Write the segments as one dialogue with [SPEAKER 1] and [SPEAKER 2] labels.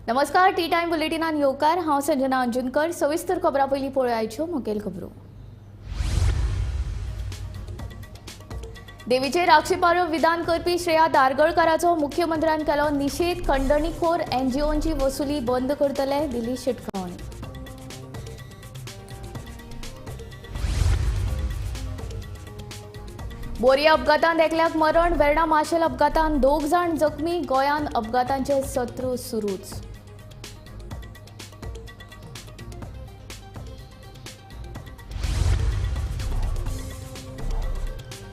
[SPEAKER 1] नमस्कार T time बुलेटिनान येवकार हांव संजना अंजुनकर। सविस्तर खबरां पयलीं पळोवया मुखेल खबरो। देवीचेर आक्षेपार्ह विधान करपी श्रेया दारगळकाराचो मुख्यमंत्र्यान केलो निशेध। खंडणीखोर एनजीओंची वसुली बंद करतले, दिली शिटकावणी। बोरये अपघातांत एकल्याक मरण, वेर्णा माशेल अपघातांत 2 जाण जखमी। गोंयान अपघातांचे सत्र सुरूच।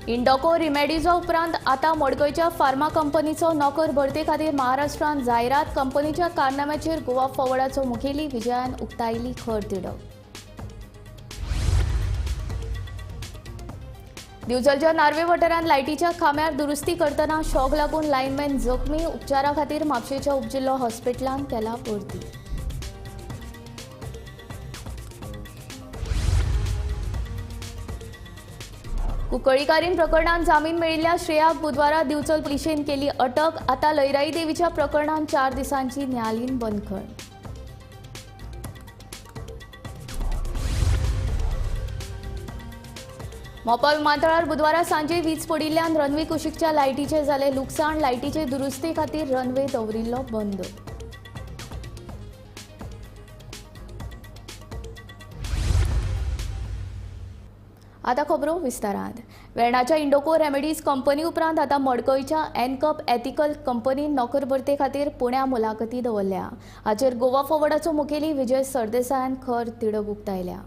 [SPEAKER 1] इंडोको रिमेडीजो उपरांत आतां मडकयच्या फार्मा कंपनीचो नोकर भरते खातीर महाराष्ट्रांत जायरात। कंपनीच्या कारनाम्याचेर गोवा फॉवर्डाचो मुखेली विजयान उक्तायली खर तिडक। दिवचलच्या नार्वे वाठारांत लायटीच्या खांब्यार दुरुस्ती करतना शॉक लागून लायनमॅन जखमी। उपचारा खातीर म्हापशेच्या उपजिल्लो हॉस्पिटलांत केला भरती। कुंकळीकारीन प्रकरणात जामीन मेळिल्ल्या श्रेयाक बुधवारा दिवचल पुलिशेन केली अटक। आता लयराई देवीच्या प्रकरणात 4 दिसांची न्यायालयीन बंदखण। मोपा विमानतळार बुधवारा सांजे वीज पडिल्ल्यान रनवे कुशीकच्या लायटीचे जाले लुकसाण। लायटीचे दुरुस्ते खातीर रनवे दवरिल्लो बंद। आता खबरो विस्तारात। वेर्णाच्या इंडोको रेमेडीज कंपनी उपरांत आता मडकयच्या एनकप एथिकल कंपनीन नोकर भरते खातीर पुण्या मुलाखती दवरल्या। हाचेर गोवा फॉवर्डाचो मुखेली विजय सरदेसायान खर तिडक उक्तायल्या।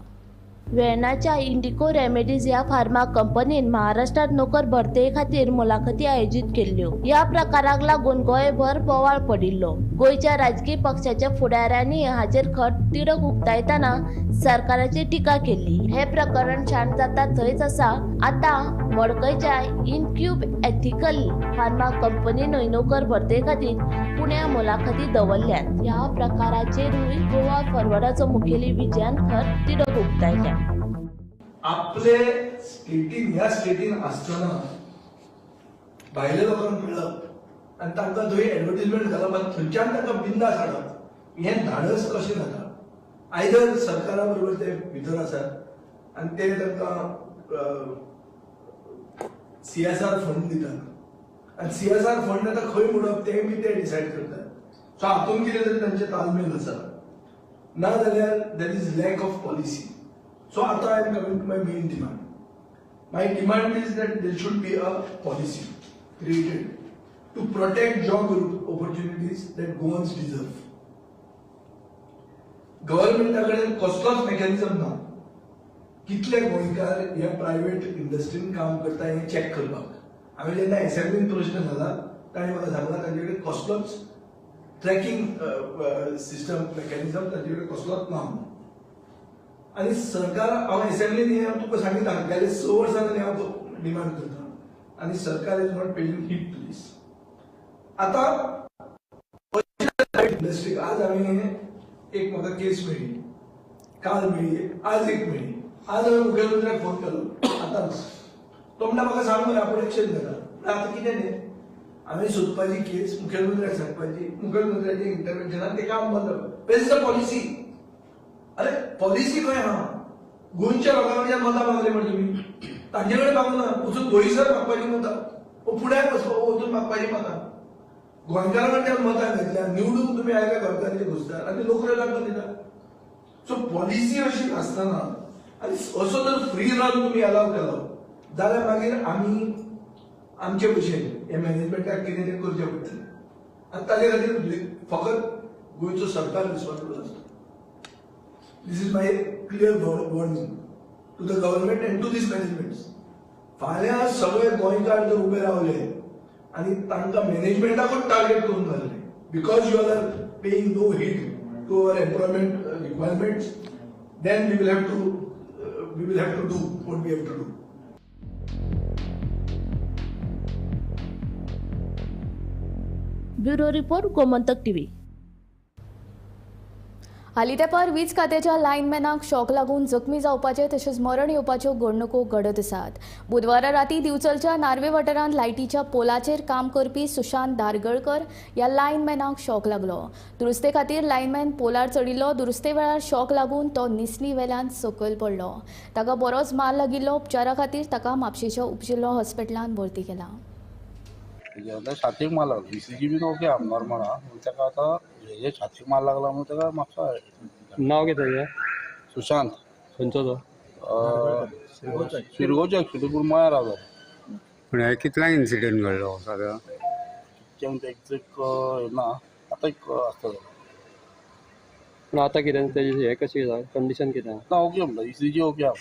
[SPEAKER 2] वेर्णाच्या इंडिको रेमेडीज ह्या फार्मा कंपनीन महाराष्ट्रात नोकर भरते खातीर मुलाखती आयोजित केल्ल्यो। या प्रकाराक लागून गोंयभर बोवाळ पडिल्लो। गोंयच्या राजकीय पक्षाच्या फुडाऱ्यांनी हाचेर खर तिडक उक्तायतना सरकाराची टिका केली। हे प्रकरण शांत जाता थंयच आसा। आता मडकयच्या इनक्यूब एथिकल फार्मा कंपनीनूय नोकर भरते खातीर पुण्या मुलाखती दवरल्यात। ह्या प्रकाराचेरूय गोवा फॉरवर्डाचो मुखेली विजयान खर तिडक उक्तायल्या।
[SPEAKER 3] आपले स्टेटीन ह्या स्टेटीन असताना भायल्या लोकांक मेळप आनी तांकां थंय एडवर्टिजमेंट घालप आनी थंयच्यान तांकां बिंदास हाडप हें धाडस कशें जाता। आयदर सरकारा बरोबर ते भितर आसात आनी ते तांकां CSR फंड दितात आनी CSR फंड आतां खंय मोडप तें बी ते डिसायड करतात। सो हातून कितें तरी तांचे तालमेल आसा, ना जाल्यार there is lack of policy. So after I am coming to my main demand. My demand is that there should be a policy created to protect job opportunities that Goans deserve. गव्हर्नमेंटाकडे कसलोच mechanism ना कितले गोंयकार ह्या private इंडस्ट्रीन काम करता हें check करपाक। हांवें जेन्ना असेंब्लीन प्रश्न घाला ताणें म्हाका सांगलां तांचे कडेन कसलोच ट्रॅकिंग सिस्टम मेकॅनिझम तांचे कडेन कसलोच ना। आणि सरकार हांव असेंब्लीन हें तुका सांगितलां गेले 6 वर्सां जालीं हांव डिमांड करता आनी सरकार is not paying heed to this. आतां इंडस्ट्रीक आज हांवें एक म्हाका केस मेळ्ळी, काल मेळ्ळी, आज एक मेळ्ळी। आज हांवें मुखेलमंत्र्याक फोन केलो आतांच, तो म्हणटा म्हाका सांग मरे आपूण एक्शन घेता। पूण आतां कितें न्ही हांवें सोदपाची केस मुखेलमंत्र्याक सांगपाची, मुखेलमंत्र्याच्या इंटरव्हेन्शनान तें काम बंद करप। वेर इज द पॉलिसी? अरे पॉलिसी खंय हा? गोंयच्या लोकांकडच्यान मतां मागले म्हणजे तुम्ही तांचे कडेन मागूं ना, वचून गोंयसर मागपाची मतां, पुण्याक वचून मागपाची मतां। गोंयकारां कडच्यान मतां घेतल्या, निवडून तुमी आयल्या घरकारांचे घुसतात आनी नोकऱ्यो लागून दितात। सो पॉलिसी अशी नासतना आनी असो जर फ्री रन तुमी अलाव केलो जाल्यार मागीर आमी आमचे भशेन हे मॅनेजमेंटाक कितें तें करचें पडटलें। आनी ताचे खातीर फकत गोंयचो सरकार रिस्पॉन्सिबल आसता। This is my clear warning to the government and to these managements. फाल्यां सगळे गोंयकार जर उबे रावले आनी तांकां मॅनेजमेंटाकूच टार्गेट करून घालले because you are paying no heed to our employment requirements, then we will have to do what we have to do.
[SPEAKER 2] Bureau report Gomantak TV.
[SPEAKER 1] हालीं तेंपार वीज खात्याच्या लायनमॅनाक शॉक लागून जखमी जावपाचे तशेंच मरण येवपाच्यो घडणुको घडत आसात. बुधवारा राती दिवचलच्या नार्वे वाठारांत लायटीच्या पोलाचेर काम करपी सुशांत धारगळकर ह्या लायनमॅनाक शॉक लागलो. दुरुस्ते खातीर लायनमॅन पोलार चडिल्लो. दुरुस्ते वेळार शॉक लागून तो निसणी वेल्यान सकयल पडलो. ताका बरोच मार लागिल्लो. उपचारा खातीर ताका म्हापशेच्या उपजिल्लो हॉस्पिटलांत भरती केला.
[SPEAKER 4] छातीक मार लागलो. ECG बी ओके नॉर्मल आहा. ताका आतां हेजे छातीक मार लागला म्हणून ताका म्हापसा
[SPEAKER 5] नाव कितें तेजें?
[SPEAKER 4] सुशांत
[SPEAKER 5] खंयचो तो?
[SPEAKER 4] शिरगोवचे एक्चुली पूण मयार रावलो.
[SPEAKER 6] पूण हे कितल्यांक इन्सिडेंट घडलो सादारण?
[SPEAKER 4] कित्याक एक्झॅक्ट ना आतां एक आसतलो.
[SPEAKER 5] पूण आतां कितें तेजें हें कशें जाय? कंडिशन कितें?
[SPEAKER 4] ना ओके म्हणटा ECG ओके आहा.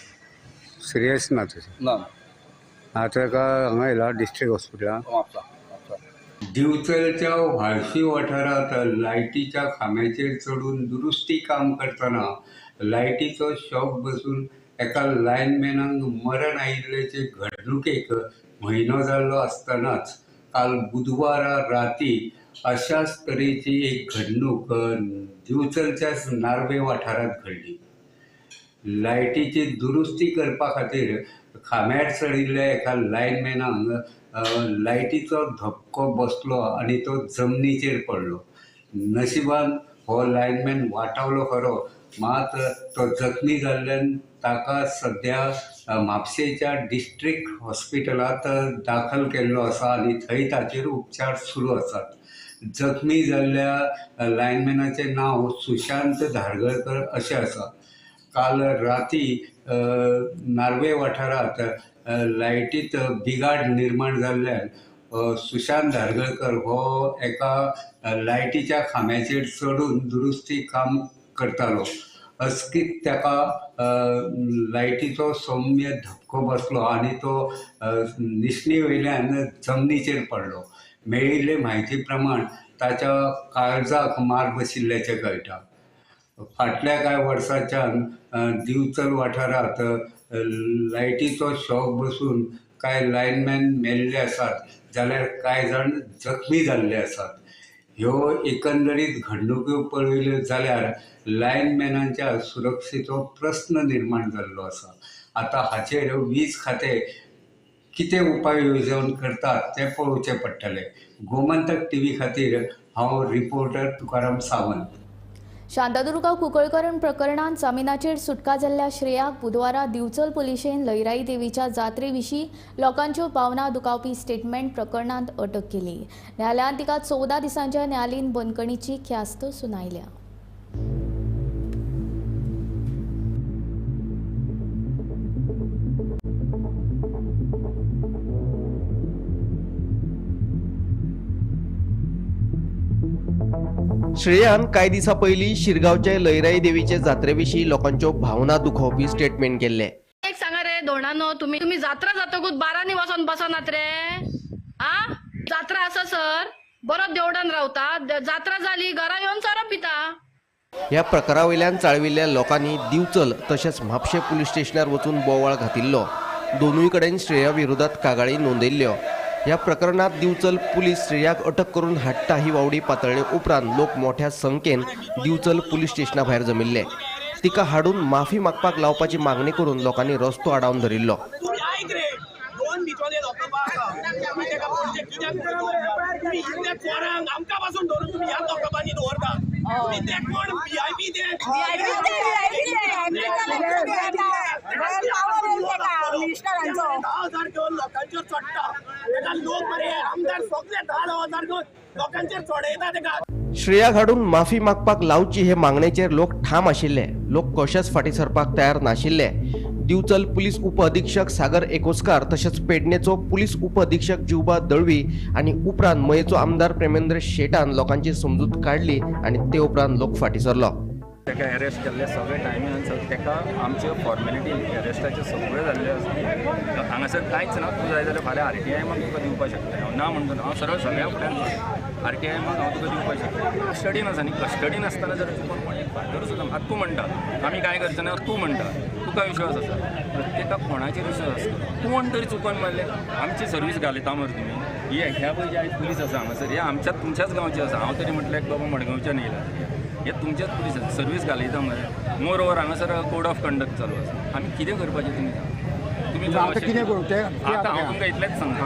[SPEAKER 6] सिरियस ना तशें.
[SPEAKER 4] ना
[SPEAKER 6] आतां ताका हांगा येयला डिस्ट्रिक्ट हॉस्पिटलांत.
[SPEAKER 4] म्हापसा
[SPEAKER 6] दिवचलच्या व्हाळशी वाठारांत लायटीच्या खांब्याचेर चडून दुरुस्ती काम करतना लायटीचो शॉक बसून एका लायनमॅनाक मरण आयिल्ल्याचे घडणुकेक म्हयनो जाल्लो आसतनाच काल बुधवारा राती अशाच तरेची एक घडणूक दिवचलच्याच नार्वे वाठारांत घडली. लायटीची दुरुस्ती करपा खातीर खांब्यार चडिल्ल्या एका लायनमॅनाक लायटीचो धपको बसलो आनी तो जमनीचेर पडलो. नशिबान हो लायनमॅन वाटावलो खरो, मात तो जखमी जाल्ल्यान ताका सद्या म्हापशेच्या डिस्ट्रिक्ट हॉस्पिटलांत दाखल केल्लो आसा आनी थंय ताचेर उपचार सुरू आसात. जखमी जाल्ल्या लायनमॅनाचें नांव सुशांत धारगळकर अशें आसा. काल राती नार्वे वाठारांत लायटीत बिगाड निर्माण जाल्ल्यान सुशांत धारगळकर हो एका लायटीच्या खांब्याचेर चडून दुरुस्ती काम करतालो. अचकीत ताका लायटीचो सौम्य धपको बसलो आनी तो निसणी वयल्यान जमनीचेर पडलो. मेळिल्ले म्हायती प्रमाण ताच्या काळजाक मार बशिल्ल्याचें कळटा. फाटल्या कांय वर्सांच्यान दिवचल वाठारांत लायटीचो शॉक बसून कांय लायनमॅन मेल्ले आसात जाल्यार कांय जाण जखमी जाल्ले आसात. ह्यो एकंदरीत घडणुको पळयल्यो जाल्यार लायनमॅनांच्या सुरक्षेचो प्रस्न निर्माण जाल्लो आसा. आतां हाचेर वीज खातें कितें उपाय येवजण करतात तें पळोवचें पडटलें. गोमंतक TV खातीर हांव रिपोर्टर तुकाराम सावंत.
[SPEAKER 1] शांतादुर्गा कुंकळकरण प्रकरणांत जामिनाचेर सुटका जाल्ल्या श्रेयाक बुधवारा दिवचल पुलिशेन लयराई देवीच्या जात्रे विशीं लोकांच्यो भावना दुखावपी स्टेटमेंट प्रकरणांत अटक केली. न्यायालयान तिका 14 दिसांच्या न्यायालयीन बंदखणीची ख्यास्त सुनायल्या.
[SPEAKER 7] श्रेयान कांय दिसा पयलीं शिरगांवचे लयराई देवीचे जात्रेविशीं लोकांच्यो भावना दुखोवपी स्टेटमेंट केल्ले.
[SPEAKER 8] एक सांगा रे दोणानो, तुम्ही जात्रा जातकूच बारांनी वचोन बसनात रे? आ जात्रा आसा सर, बरो देवडान रावता, जात्रा जाली घरा येवन सोरो पिता.
[SPEAKER 7] ह्या प्रकारावयल्यान चाळविल्ल्या लोकांनी दिवचल तशेंच म्हापशे पुलीस स्टेशनार वचून बोवाळ घातिल्लो. दोनूय कडेन श्रेया विरोधात कागाळी नोंदयल्ल्यो. ह्या प्रकरणात दिवचल पुलीस श्रेयाक अटक करून हाडटा ही वावडी पातळ्ळे उपरांत लोक मोठ्या संख्येन दिवचल पुलीस स्टेशना भायर जमिल्ले. तिका हाडून माफी मागपाक लावपाची मागणी करून लोकांनी रस्तो आडावन धरिल्लो. श्रेयाक हाडून माफी मागपाक लावची हे मागणेचेर लोक ठाम आशिल्ले. लोक कशेच फाटीं सरपाक तयार नाशिल्ले. दिवचल पुलीस उप अधीक्षक सागर एकोस्कार तशेंच पेडणेचो पुलीस उप अधीक्षक जिवबा दळवी आनी उपरांत मयेचो आमदार प्रेमेंद्र शेटान लोकांची समजूत काडली आनी ते उपरांत लोक फाटीं सरलो.
[SPEAKER 9] ताका अरेस्ट केल्ले सगळे टायमींग ताका आमच्यो फॉर्मेलिटी अरेस्टाच्यो सगळ्यो जाल्ल्यो आसा. हांगासर कांयच ना. तूं जाय जाल्यार फाल्यां RTI माग तुका दिवपाक शकता. हांव ना म्हणटलो, हांव सरळ सगळ्या फुड्यान RTI माग हांव तुका दिवपाक शकता. कस्टडीन आसा न्ही, कस्टडीन आसतना जर चुकोन कोणें फादर सुद्दां आतां तूं म्हणटा आमी कांय करचें ना, तूं म्हणटा तुका विश्वास आसा. प्रत्येकाक कोणाचेर विश्वास आसता. कोण तरी चुकोन मारलें आमची सर्वीस घालयता मरे तुमी. ह्या पळय जे आयज पुलीस आसा हांगासर हे आमच्याच तुमच्याच गांवचे आसा. हांव तरी म्हटलें बाबा मडगांवच्यान येयला. हे तुमचेच पुलिस सर्वीस घालयता मरे मोर ओवर हांगासर कोड ऑफ कंडक्ट चालू आसा आमी कितें करपाचें तुमी सांग तुमी आतां हांव तुमकां इतलेंच सांगता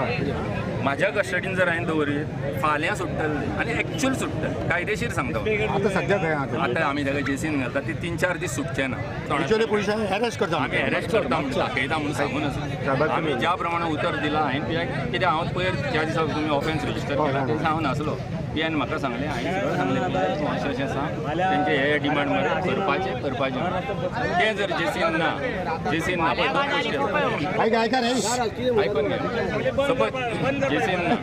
[SPEAKER 9] म्हाज्या कस्टडीन जर हांवें दवरीत फाल्यां सुट्टले आनी एक्चुअल सुट्टले कायदेशीर सांगता
[SPEAKER 6] आता सध्या खंय
[SPEAKER 9] आतां आमी ताका जेसीन घालता ते 3-4 दीस सुटचे ना
[SPEAKER 6] पुलिसांनी हॅरेस्ट करता
[SPEAKER 9] आमी अरेस्ट करता म्हणून दाखयता म्हणून सांगून आसा आमी ज्या प्रमाणे उतर दिलां हांवें कित्याक हांव पयर ज्या दिसा तुमी ऑफेन्स रजिस्टर केला त्या दिसा हांव नासलो पीएन म्हाका सांगलें हांवें सगळें सांगलें अशें सांग तेंचे हे डिमांड मरे करपाचें तें जर जेसीन ना आयकून घे सपोज जेसीन ना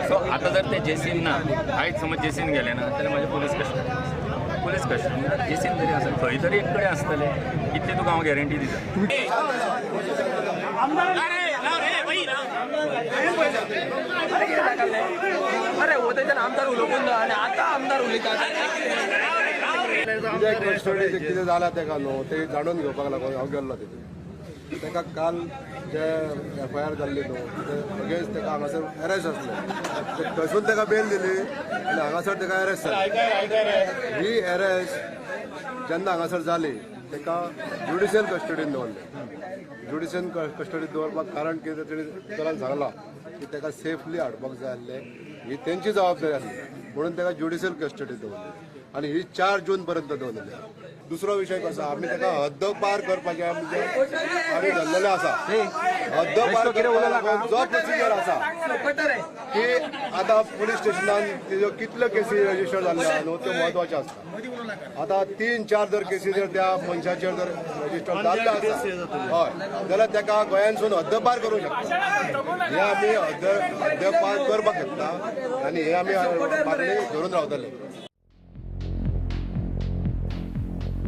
[SPEAKER 9] सो आतां जर ते जेसीन ना आयज समज जेसीन गेले ना जाल्यार म्हाजे पुलीस कस्टडी जेसीन तरी आसा खंय तरी एक कडेन आसतले इतली तुका हांव गॅरंटी दिता
[SPEAKER 5] अरे हो त्याच्यानं आमदार उलोवून आनी आतां आमदार उलयता
[SPEAKER 6] कस्टडी कितें जालां तेका न्हू ते जाणून घेवपाक लागून हांव गेल्लो तिथे तेका काल जे FIR जाल्ली न्हू अगेन्स्ट तेका हांगासर अरेस्ट आसले थंयसून तेका बेल दिली आनी हांगासर तेका अरेस्ट जाली ही अरेस्ट जेन्ना हांगासर जाली तेका ज्युडिशियल कस्टडीन दवरले ज्युडिशियल कस्टडीत दवरपाक कारण कितें तेणी उतरान सांगलां की तेका सेफली हाडपाक जाय आसलें ही तेंची जबाबदारी आसली म्हणून तेका ज्युडिशियल कस्टडीत दवरली आनी ही 4 जून पर्यंत दवरलेली दुसरो विषय कसो आमी तेका हद्द पार करपाचें आमी धरलेलें आसा हद्द पार करपाक जो प्रोसिजर आसा की आतां पुलीस स्टेशनान तेज्यो कितल्यो केसी रजिस्टर जाल्ल्या न्हू त्यो म्हत्वाच्यो आसता आतां 3-4 जर केसी जर त्या मनशाचेर जर रजिस्टर जाल्ले आसा हय जाल्यार तेका गोंयांतसून हद्द पार करूंक शकता हे आमी हद्द पार करपाक शकता आनी हे आमी मागणी धरून रावतले.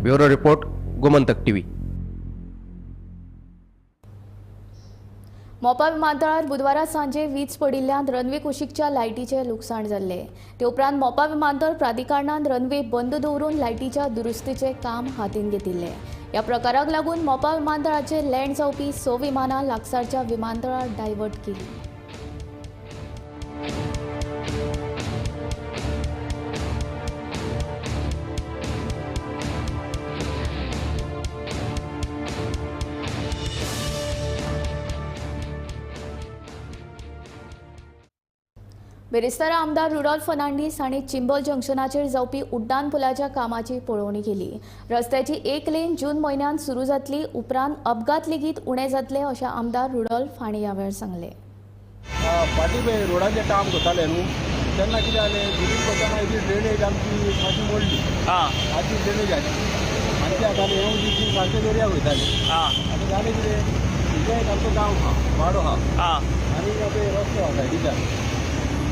[SPEAKER 7] Bureau report Gomantak TV.
[SPEAKER 1] मोपा विमानतळार बुधवारा सांजे वीज पडिल्ल्यान रनवे कुशीकच्या लायटीचे लुकसाण जाल्ले. ते उपरांत मोपा विमानतळ प्राधिकरणान रनवे बंद दवरून लायटीच्या दुरुस्तीचे काम हातीन घेतिल्ले. ह्या प्रकाराक लागून मोपा विमानतळाचेर लँड जावपी 6 विमानां लागसारच्या विमानतळार डायवर्ट केली. बेरेस्तारा आमदार रुडॉल्फ फर्नांडीस हांणी चिंबल जंक्शनाचेर जावपी उड्डाण पुलाच्या कामाची पळोवणी केली. रस्त्याची एक लेन जून म्हयन्यात सुरू जातली उपरांत अपघात लेगीत उणे जातले अशें आमदार रुडॉल्फ हांणी ह्या वेळार सांगलें.
[SPEAKER 10] फाटीं रोडाचें काम करताले न्हू तेन्ना कितें जालें ड्रिलींग करतना हेजी ड्रेनेज आमची मातशी मोडली आमची ड्रेनेज आली आनी कितें जातालें हें उदीक सारकें दर्याक वयतालें आतां जालें कितें इथे आमचो गांव आहा वाडो आहा आनी आतां रस्तो आहा सायडीच्यान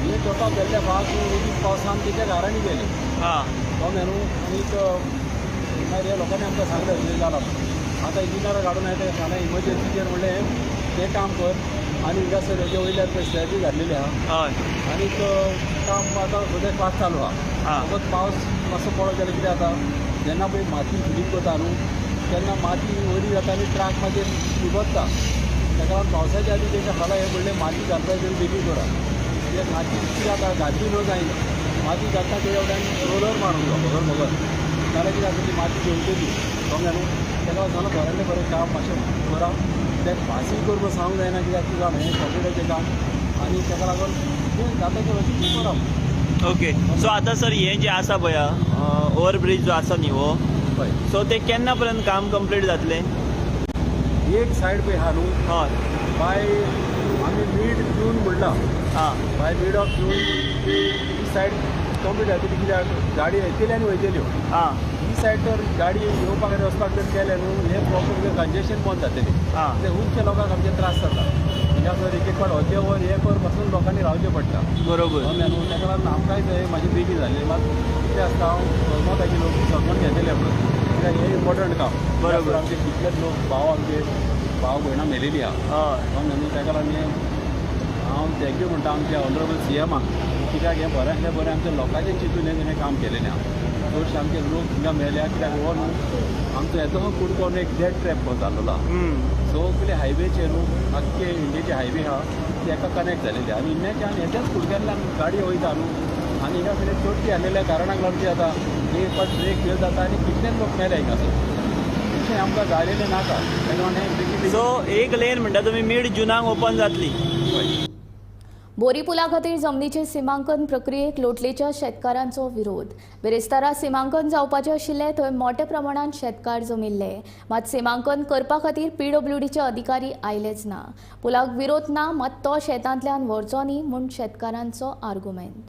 [SPEAKER 10] हे चोपाक गेल्ले फास्ट उदीक पावसान तेच्या घरांनी गेले तो न्हू आनीक मागीर हे लोकांनी आमकां सांगलें कितें जालां आतां इंजिनियराक हाडून हांवें तेका सांगलें इमर्जन्सीचेर म्हणलें तें काम कर आनी इंडस्ट्रियल हेजे वयल्यार पळय स्लॅबी घातलेली आहा आनीक काम आतां सद्या फास्ट चालू आहा फकत पावस मातसो पडत जाल्यार कितें जाता जेन्ना पळय माती फिलीप करता न्हू तेन्ना माती वरी जाता आनी ट्राक मागीर उगडटा ताका लागून पावसाच्या आदी तेच्या फाल्यां हें म्हणलें माती घालता तें बेगीन करा कित्याक माती कितें जाता घातली न जायना माती घालता ते एवढ्यान रोलर मारूंक जाय भगर जाल्यार कितें जाता ती माती घेवतली समजा न्हू ताका लागून घरांतलें बरें काम मातशें करा तें पासींग करपाक सांगूंक जायना कित्याक तुका हें कॉम्प्युटराचें काम आनी ताका लागून तें जाता तें अशें करप.
[SPEAKER 11] ओके सो आतां सर हें जें आसा पळय ओवरब्रीज जो आसा न्ही हो
[SPEAKER 10] हय
[SPEAKER 11] सो तें केन्ना पर्यंत काम कंप्लीट जातलें.
[SPEAKER 10] एक सायड पळय आहा न्हू
[SPEAKER 11] हय
[SPEAKER 10] बाय आमी मिड जून म्हणला by mid of June he said complete जातली कित्याक गाडी येतल्यो वयतल्यो ही सायड तर गाडी येवपाक आनी वचपाक जर केलें न्हू हें प्रॉपर कंजेशन बंद जातलें ते खुबशे लोकांक आमचे त्रास जाता कित्याक एक फावट होते वर हे कर पासून लोकांनी रावचें पडटा
[SPEAKER 11] बरोबर
[SPEAKER 10] न्हू ताका लागून आमकांय थंय म्हाजी बेगीन जाल्ली मात कितें आसता हांव गोरमोताची लोक समजून घेतले पळय कित्याक हें इम्पॉर्टंट काम
[SPEAKER 11] बरोबर
[SPEAKER 10] आमचे कितलेच लोक आमचे भाव भयणां मेलेलीं आहा न्हू ताका लागून हांव थँक्यू म्हणटा आमच्या ऑनरेबल CMाक कित्याक हें बऱ्यांतलें बरें आमच्या लोकांचें चिंतून हें काम केलेलें आहा चडशे आमचे लोक हिंगा मेल्या कित्याक हो न्हू आमचो येदो कुडकोन एक डेड ट्रॅप कसो जाल्लो आहा सगळे हायवेचेर न्हू आख्खे इंडियेचे हायवे आहा ते एका कनेक्ट जालेले आनी इंडियाच्यान हेच्याच कुडक्यांतल्यान गाडी वयता न्हू आनी हिंगा कितें चडशी आसलेल्या कारणाक लागून कितें जाता एक फावट ब्रेक फेल जाता आनी कितलेच लोक मेले हिंगासर. अशें आमकां जालेलें नाका. तेन्ना म्हणलें
[SPEAKER 11] सो एक लेन म्हणटा तुमी मिड जुनाक ओपन जातली.
[SPEAKER 1] बोरी पुला खातीर जमनीचे सिमांकन प्रक्रियेक लोटलेच्या शेतकारांचो विरोध. बेरेस्तारा सिमांकन जावपाचें आशिल्लें थंय मोठ्या प्रमाणात शेतकार जमिल्ले. मात सिमांकन करपा खातीर PWDचे अधिकारी आयलेच ना. पुलाक विरोध ना, मात तो शेतांतल्यान व्हरचो न्ही म्हूण शेतकारांचो आर्ग्युमेंट.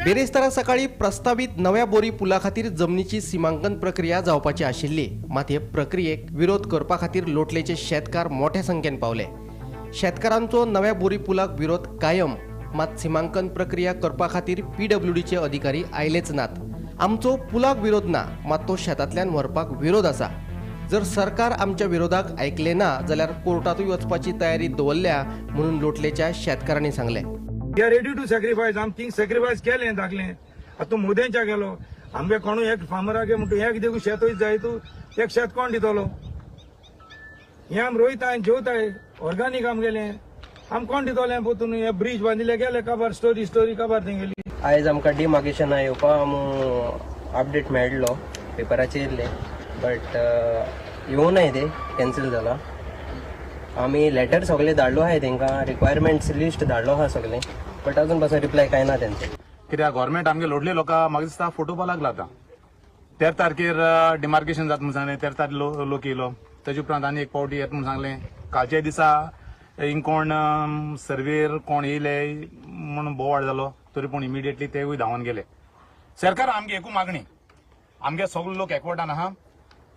[SPEAKER 7] बेरेस्तारा सकाळी प्रस्तावित नव्या बोरी पुला खातीर जमनीची सिमांकन प्रक्रिया जावपाची आशिल्ली. मात हे प्रक्रियेक विरोध करपा खातीर लोटलेचे शेतकार मोठ्या संख्येन पावले. शेतकारांचो नव्या बोरी पुलाक विरोध कायम, मात सिमांकन प्रक्रिया करपा खातीर PWDचे अधिकारी आयलेच नात. आमचो पुलाक विरोध ना, मात तो शेतांतल्यान व्हरपाक विरोध आसा. जर सरकार आमच्या विरोधाक आयकले ना जाल्यार कोर्टातूय वचपाची तयारी दवरल्या म्हणून लोटलेच्या शेतकारांनी सांगले.
[SPEAKER 3] We are ready to sacrifice. आम थिंग सॅक्रिफायस केलें दाखलें. आतां तूं मोदेंच्या गेलो आमगे कोणू एक फार्मराक म्हणटा एक देखून शेत वयत जाय तूं एक शेत कोण दितलो. हें आम रोयताय जेवताय ऑर्गानीक आमगेलें आम कोण दितलें पोतून. हे ब्रीज बांदिल्ले गेले काबार स्टोरी काबार थंय गेली.
[SPEAKER 12] आयज आमकां डिमार्केशना येवपा अपडेट मेळ्ळो पेपराचेर येयल्ले बट येवनाय ते कॅन्सील जाला. आमी लेटर सगळे धाडलो आहाय तांकां रिक्वायरमेंट्स लिस्ट धाडलो आहा सगळे बट अजून पासून रिप्लाय काय ना तेंचे.
[SPEAKER 10] कित्याक गव्हर्मेंट आमगे लोडले लोकांक म्हाका दिसता फोटोवपा लागला आतां. 13 तारखेर डिमार्केशन जाता म्हूण सांगलें. 13 तारखेर लोक येयलो. तेजे उपरांत आनी एक पावटी येता म्हूण सांगलें. कालच्या दिसा हिंग कोण सर्वेर कोण येयले म्हणून बोवाळ जालो तरी पूण इमिडिएटली तेवूय धांवन गेले. सरकार आमगे एकू मागणी आमगे सगळे लोक एकवटान आहा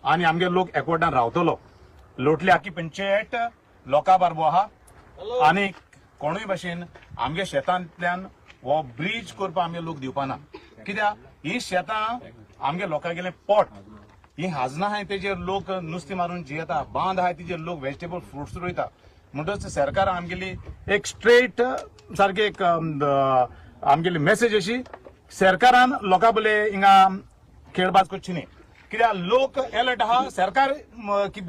[SPEAKER 10] आनी आमगे लोक एकवटान रावतलो. लोटली आख्खी पंचायत लोकां बारबो आहा आनी कोणूय भाशेन आमगे शेतांतल्यान हो ब्रीज करपा आमगे लोक दिवपाना. कित्याक ही शेतां आमगे लोकां गेले पोट. ही हाजनां आहाय तेजेर लोक नुस्तें मारून जियेता. बांद आहाय तेजेर लोक व्हेजिटेबल फ्रुट्स रोयता. म्हणटच सरकार आमगेली एक स्ट्रेट सारकी एक आमगेली मेसेज अशी सरकारान लोकां बोले हिंगा खेळबाज करची न्ही. कित्याक लोक अलर्ट आहा. सरकार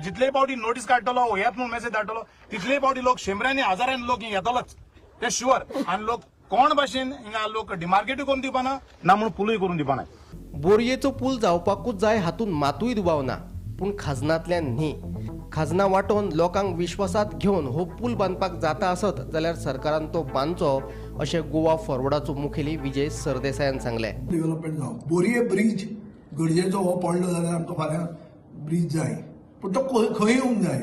[SPEAKER 10] जितले पावटी नोटीस काडटलो येत म्हणून मेसेज धाडटलो तितले पावटी लोक शंबरांनी हजारांनी लोक येतलोच ते शुअर. आनी लोक कोण भाशेन हिंगा लोक डिमार्केटूय करून दिवपाना ना म्हणून पुलूय करून दिवपाना.
[SPEAKER 7] बोरयेचो पूल जावपाकूच जाय हातून मातूय दुबाव ना, पूण खाजनांतल्यान न्ही. खाजना वांटोवन लोकांक विश्वासात घेवन हो पूल बांदपाक जाता आसत जाल्यार सरकारान तो बांदचो अशें गोवा फॉरवर्डाचो मुखेली विजय सरदेसायान सांगले.
[SPEAKER 3] डेव्हलपमेंट जावं. बोरये ब्रीज गरजेचो हो पडलो जाल्यार आमकां फाल्यां ब्रीज जाय पूण तो खंय येवंक जाय.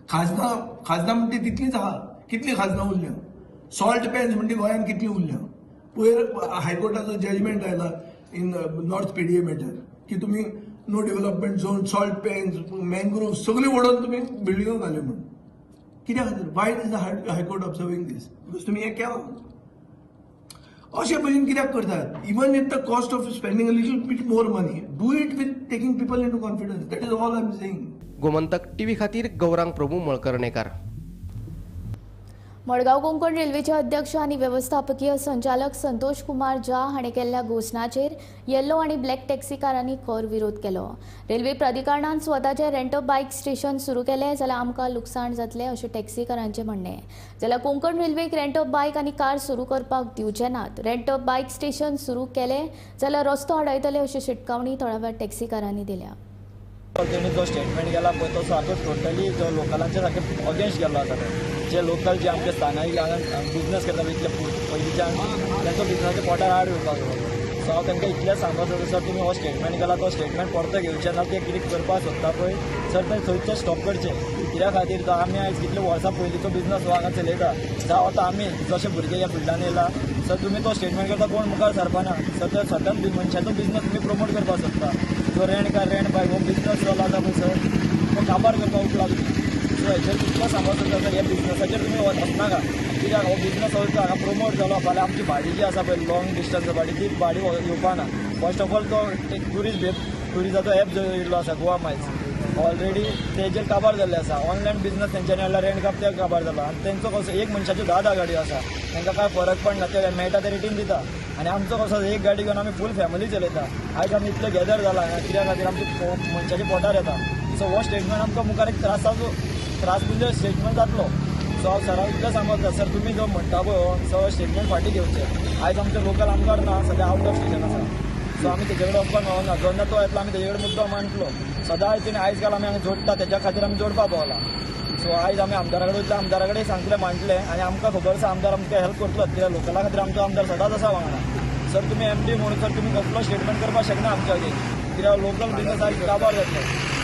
[SPEAKER 3] खाजना म्हणटी तितलीच आहा. कितली खाजना उरल्या. सॉल्ट पेन्स म्हणटी गोंयान कितली उरल्या. पयर हायकोर्टाचो जजमेंट आयला इन नॉर्थ PDA मॅटर की तुमी no development zone salt pans mangrove सगळी ओडून तुमी बिल्डिंगो घाल्यो म्हणून. कित्या खातीर why is the high court observing this because तुमी हें केलां. अशे भशेन कित्याक करतात. Even if the cost of spending a little bit more money do it with taking people in to confidence. That is all I am saying.
[SPEAKER 7] Gomantak TV खातीर गौरांग प्रभू मळकर्णेकार.
[SPEAKER 1] मडगांव कोंकण रेल्वेचे अध्यक्ष आनी व्यवस्थापकीय संचालक संतोष कुमार झा हाणें केल्ल्या घोशणाचेर येल्लो आनी ब्लॅक टॅक्सीकारांनी खर विरोध केलो. रेल्वे प्राधिकरणान स्वताचे रेंट बायक स्टेशन सुरू केलें जाल्यार आमकां लुकसाण जातलें अशें टॅक्सीकारांचें म्हणणें. जाल्यार कोंकण रेल्वेक रेंट बायक आनी कार सुरू करपाक दिवचे नात. रेंट बायक स्टेशन सुरू केलें जाल्यार रस्तो अडयतले अशी शिटकावणी थोड्या टॅक्सीकारांनी दिल्या.
[SPEAKER 12] तेणी जो स्टेटमेंट गेला पळय तो सारको टोटली जो लोकलांच्या सारके अगेन्स्ट गेल्लो आसा. जे लोकल जे आमचे स्थानिक हांगा बिजनस करता इतले पयलींच्यान तांचो बिजनसाच्या पोटार आड येवपाक लागलो. सो हांव तांकां इतलेंच सांगता सर तुमी हो स्टेटमेंट केला तो स्टेटमेंट परतो घेवचे ना. ते कितें करपाक सोदता पळय सर तें थंयच स्टॉप करचें. कित्या खातीर तो आमी आयज कितले वर्सां पयलींचो बिजनस हो हांगा चलयता जावं आतां आमी जशे भुरगे ह्या फिल्डान येयला. सर तुमी तो स्टेटमेंट करता कोण मुखार सरपाना. सर तर सतत मनशाचो बिजनस तुमी प्रमोट करपाक सोदता. जो रेंट बायक हो बिजनस जो आसा पळय सर तो काबार करपाक उपला. सो हेचेर कितलो सांगप जाता सर. ह्या बिजनसाचेर तुमी वचनाका. कित्याक हो बिजनस हांगा प्रमोट जालो फाल्यां आमची भाडी जी आसा पळय लॉंग डिस्टन्स भाडी ती भाडी येवपाना. फर्स्ट ऑफ ऑल तो टुरिझमाचो एप जो येयल्लो आसा गोवा मायल्स ऑलरेडी तेजेर काबार जाल्ले आसा. ऑनलायन बिजनस तेंच्यांनी हाडला रेंट काप ते काबार जाला. आनी तेंचो कसो एक मनशाच्यो 10 गाडयो आसा. तांकां काय फरक पडना. ते मेळटा ते रेटीन दिता. आनी आमचो कसो एक गाडी घेवन आमी फूल फॅमिली चलयता. आयज आमी इतले गॅदर जाला कित्या खातीर आमची मनशाच्या पोटार येता. सो हो स्टेटमेंट आमकां मुखार एक त्रास म्हणजे स्टेटमेंट जातलो. सो सो हांव सराक इतलें सांगता सर तुमी जो म्हणटा पळय सगळो स्टेटमेंट फाटीं घेवचें आयज आमचे लोकल आमदार ना सद्या आउट ऑफ स्टेशन आसा सो आमी तेजे कडेन वचपाक मेळना जेन्ना तो येतलो आमी तेजे कडेन मुद्दो मांडटलो सदां तिणें आयज काल आमी हांगा जोडटा तेच्या खातीर आमी जोडपा पावला सो आयज आमी आमदारा कडेन वयतले आमदारा कडेन सांगतलें मांडलें आनी आमकां खबर आसा आमदार आमकां हेल्प करतलो कित्याक लोकला खातीर आमचो आमदार सदांच आसा वांगडा सर तुमी MD म्हणून सर तुमी कसलो स्टेटमेंट करपाक शकना आमच्या खातीर कित्याक लोकल बिजनस आयज काबार जातलो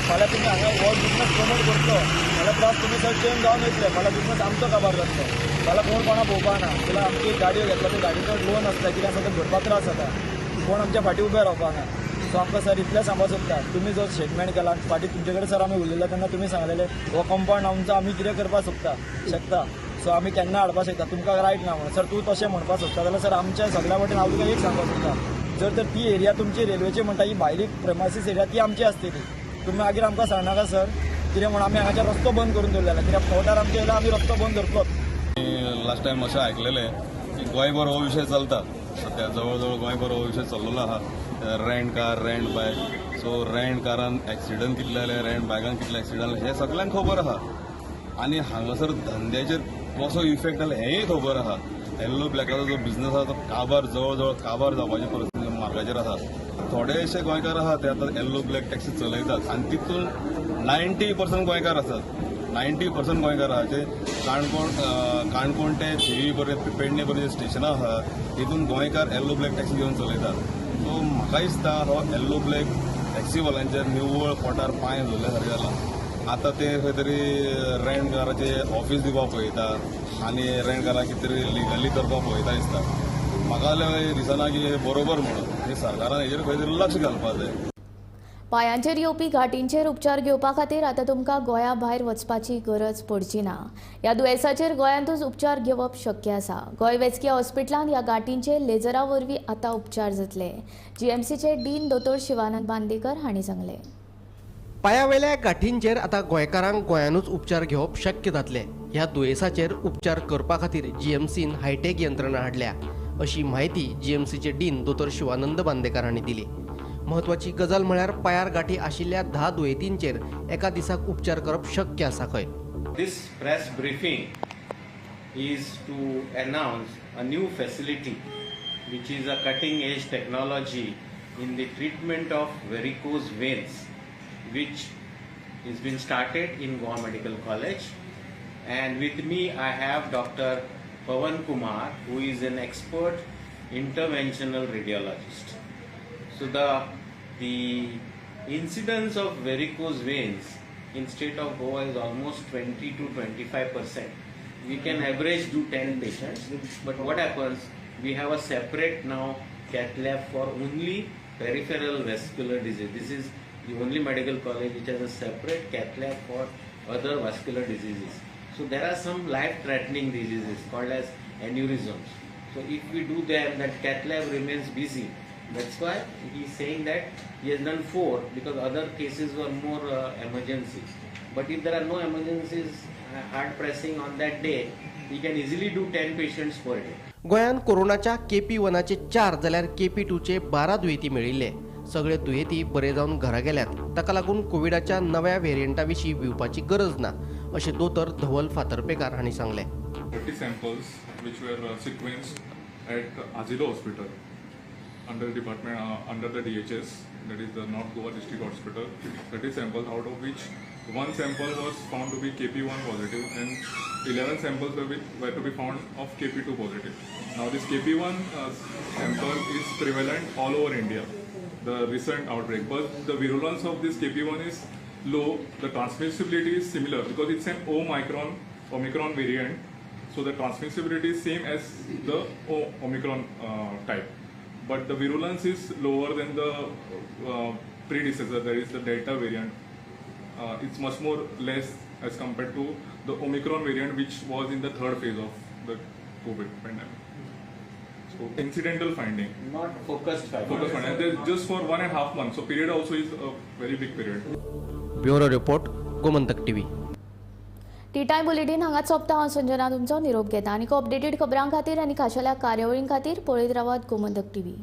[SPEAKER 12] फाल्यां तुमी हांगा हो बिजनस प्रमोट करतलो फाल्यां प्लस तुमी सर चेंज जावन वयतले फाल्यां बिजनस आमचो काबार जातलो फाल्यां कोण कोणा पळोवपा ना जाल्यार आमची गाडयो घेतला त्यो गाडीचो लोन आसता कितें आसा तें भरपा त्रास जाता कोण आमच्या फाटीं उबे रावपा ना सो आमकां सर इतलें सांगपाक सोदता तुमी जो स्टेटमेंट केला फाटीं तुमचे कडेन सर आमी उलयला तेन्ना तुमी सांगलेले हो कंपाउंड आमचो आमी कितें करपाक शकता सो आमी केन्ना हाडपाक शकता तुमकां रायट ना म्हणून सर तूं तशें म्हणपाक सोदता जाल्यार सर आमच्या सगळ्या वटेन हांव तुका एक सांगपाक सोदता जर तर ती एरिया तुमची रेल्वेची म्हणटा ही भायली प्रेमासीस एरिया ती आमची आसतली तुमी मागीर आमकां सांगनाका सर कितें म्हण आमी हांगाचे रस्तो बंद करून दवरलेला कित्याक फावटार आमचे येयला आमी रस्तो बंद धरतलोच
[SPEAKER 6] लास्ट टायम अशें आयकलेलें की गोंयभर हो विशय चलता सध्या जवळ जवळ गोंयभर हो विशय चल्लेलो आहा रेंट कार रेंट बायक सो रेंट कारान एक्सिडंट कितले जाले रेंट बायकान कितले एक्सिडंट जाले हे सगळ्यांक खबर आहा आनी हांगासर धंद्याचेर कसो इफेक्ट जाला हेंय खबर आहा येल्लो ब्लॅकाचो जो बिझनस आहा तो काबार जवळ जवळ काबार जावपाची परिस्थिती मार्गाचेर आसा थोडेशे गोंयकार आहा ते आतां येल्लो ब्लॅक टॅक्सी चलयतात आनी तितून 90% गोंयकार आसात 90% गोंयकार आहा ते काणकोण ते थिवी पेडणे पर्यंत स्टेशनां आहा तितून गोंयकार येल्लो ब्लॅक टॅक्सी घेवन चलयतात सो म्हाका दिसता हो येल्लो ब्लॅक टॅक्सीवाल्यांचेर निव्वळ पोटार पांय धरल्या सारकें जाला आतां ते खंय तरी रेंट काराचे ऑफीस दिवपाक पळयता आनी रेंट काराक कितें तरी लिगली करपाक पळयता दिसता म्हाका दिसना की हे बरोबर म्हणून सरकारान हेजेर खंय तरी लक्ष घालपाक जाय
[SPEAKER 1] पांयांचेर येवपी घांटींचेर उपचार घेवपा खातीर आतां तुमकां गोंया भायर वचपाची गरज पडची ना ह्या दुयेंसाचेर गोंयांतूच उपचार घेवप शक्य आसा गोंय वैजकी हॉस्पिटलांत ह्या घांटींचे लेजरा वरवीं आतां उपचार जातले GMCचे डीन दोतोर शिवानंद बांदेकर हांणी सांगलें
[SPEAKER 7] पांयावेल्या गांठींचेर आतां गोंयकारांक गोंयानूच उपचार घेवप शक्य जातले ह्या दुयेंसाचेर उपचार करपा खातीर GMCन हायटेक यंत्रणा हाडल्या अशी माहिती GMCचे डीन दोतोर शिवानंद बांदेकर हांणी दिली महत्वाची गजाल म्हळ्यार पांयार गांठी आशिल्ल्या 10 दुयेंतींचेर एका दिसाक उपचार करप शक्य आसा खंय
[SPEAKER 13] This press briefing is to announce a new facility which is a cutting edge technology in the treatment of varicose veins which has been started in Goa Medical College and with me I have Dr. Pawan Kumar who is an expert interventional radiologist. So the incidence of varicose veins in state of Goa is almost 20 to 25%. We can average do 10 patients, but what happens? We have a separate now cath lab for only peripheral vascular disease. This is the only medical college which has a separate cath lab for other vascular diseases. So there are some life-threatening diseases called as aneurysms. So if we do them, that cath lab remains busy. That's why he is saying that he has done 4 because other cases were more emergency. But if there are no emergencies hard pressing on that day, he can easily do 10 patients per day.
[SPEAKER 7] गोंयांत कोरोनाच्या KP1चे 4 जाल्यार KP2चे 12 दुयेंती मेळिल्ले सगळे दुयेंती बरे जावन घरा गेल्यात ताका लागून कोविडाच्या नव्या व्हेरियंटा विशीं भिवपाची गरज ना अशें दोतोर धवल फातर्पेकार हांणी सांगलें
[SPEAKER 14] 30 samples which were sequenced at Azilo Hospital under the DHS, that is the North Goa District Hospital. 30 samples, out of which 1 sample was found to be KP1 positive and 11 samples were to be found of KP2 positive. Now this KP1 sample is prevalent all over India, the recent outbreak, but the virulence of this KP1 is low. The transmissibility is similar because it's an Omicron variant, so the transmissibility is same as the Omicron type. But the virulence is lower than the predecessor, that is the Delta variant. It's much more less as compared to the Omicron variant, which was in the 3rd phase of the COVID pandemic. So incidental finding.
[SPEAKER 13] Not focused finding.
[SPEAKER 14] Focused finding. And they're just for 1.5 months. So period also is a very big period.
[SPEAKER 7] Bureau report Gomantak TV.
[SPEAKER 1] T time bulletin हांगाच सोंपता हांव संजना तुमचो निरोप घेता आनी updated खबरां खातीर आनी खाशेल्या कार्यावळीं खातीर पळयत रावात Gomantak TV.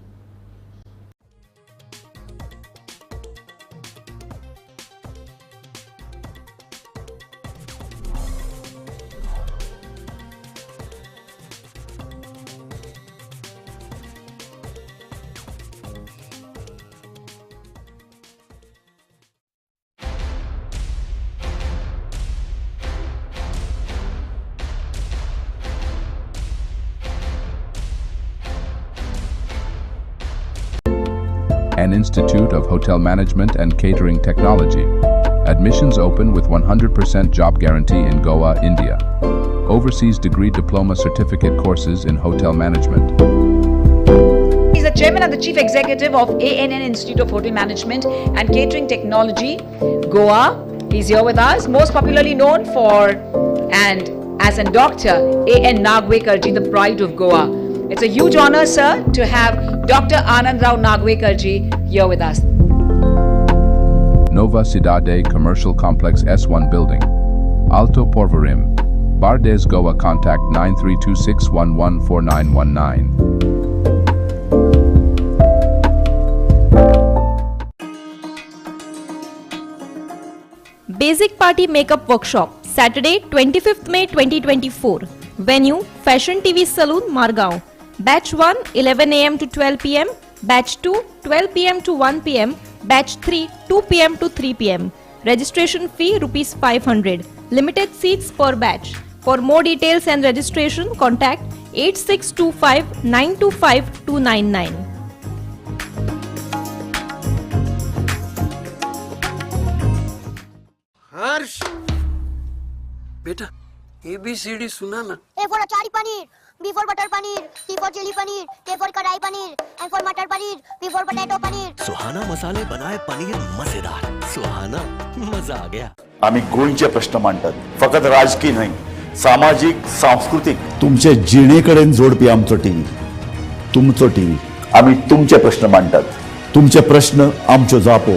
[SPEAKER 15] and Institute of Hotel Management and Catering Technology. Admissions open with 100% job guarantee in Goa, India. Overseas degree diploma certificate courses in hotel management.
[SPEAKER 16] He's the chairman and the chief executive of ANN Institute of Hotel Management and Catering Technology, Goa. He's here with us, most popularly known for and as a Dr. A.N. Nagwekarji, the pride of Goa. It's a huge honor, sir, to have Dr. Anand Rao Nagwekarji here with us.
[SPEAKER 15] Nova Cidade Commercial Complex S1 Building. Alto Porvorim. Bardes, Goa. Contact 9326114919.
[SPEAKER 17] Basic Party Makeup Workshop, Saturday 25th May 2024. Venue, Fashion TV Saloon, Margao. Batch 1, 11 am to 12 pm. Batch 2, 12 pm to 1 pm. Batch 3, 2 pm to 3 pm. Registration fee ₹500. Limited seats per batch. For more details and registration, contact 8625 925 299.
[SPEAKER 18] Harsh बेटा ABCD सुना ना.
[SPEAKER 19] A for achari paneer, B for butter paneer, C for chili paneer, K for kadai paneer, M for matar paneer, P for potato paneer.
[SPEAKER 20] Suhana मसाले बनाए पनीर मजेदार. सुहाना मजा आ गया.
[SPEAKER 21] आम्ही गोंयचे प्रश्न मांडतात, फकत राजकीय नाही, सामाजिक सांस्कृतिक.
[SPEAKER 22] तुमचे जिणेकडेन जोडपी आमचो टीव्ही, तुमचो टीव्ही.
[SPEAKER 21] आम्ही तुमचे प्रश्न मांडतात.
[SPEAKER 22] तुमचे प्रश्न आमच्यो जापो,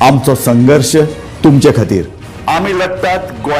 [SPEAKER 22] आमचो संघर्ष तुमचे खातीर.
[SPEAKER 21] आम्ही लढतात गोंया